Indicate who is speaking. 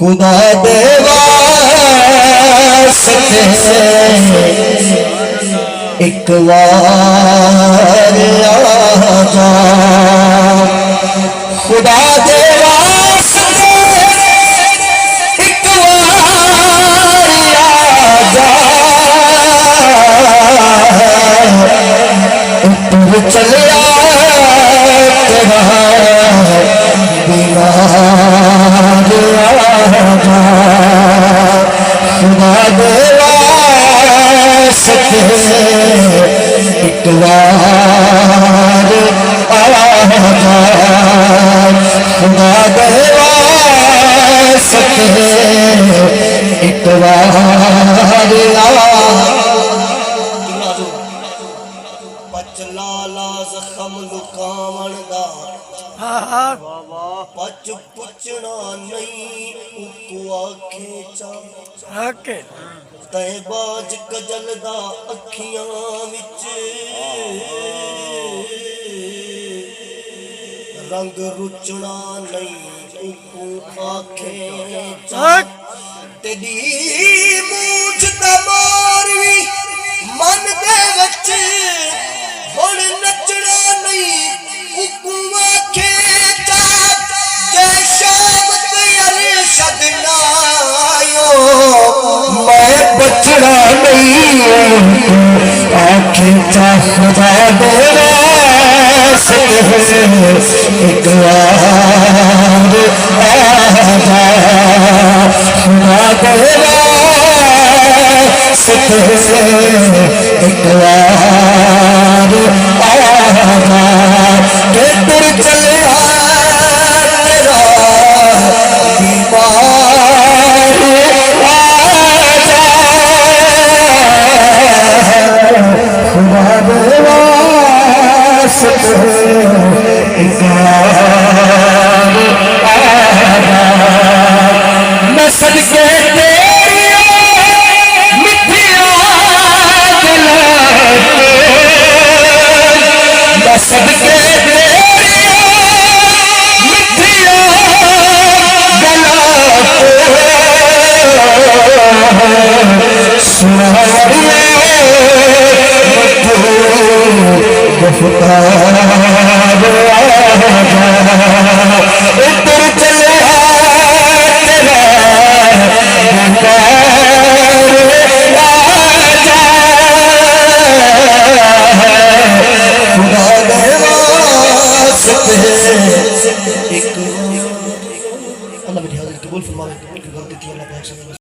Speaker 1: खुदा दे वास्ते एक बार आजा, खुदा दे वास्ते एक बार आजा, ऊपर चलिया तेरा बीमार आजा, खुदा दे वास्ते एक बार आजा, खुदा दे वास्ते एक बार पचलाला जख्म लुकावन दा पच पुछना नहीं उको आखे चा तहबाज कजल दा अखियां विच रंग रुचना नहीं उको आखे चा तेरी मूंछ दा मारवी मन दे विच हुण नचना नहीं उको आखे चा जै शाम तेरे शदनायो मैं बचना नहीं आखे चा खुदा दे वास्ते एक बार आजा, खुदा दे वास्ते एक बार आजा, के तुर चलिया तेरा बीमार आजा, खुदा दे वास्ते एक बार आजा, मैं सदके तेरी मिठिया गलाते, मैं सदके तेरी मिठिया गलाते, सुनारिए गुफ्तार आजा, ऊपर चलिया तेरा खुदा दे वास्ते एक अल्लाह मेरी हाज़िरी कबूल फरमावे। गलती थी अल्लाह पाक से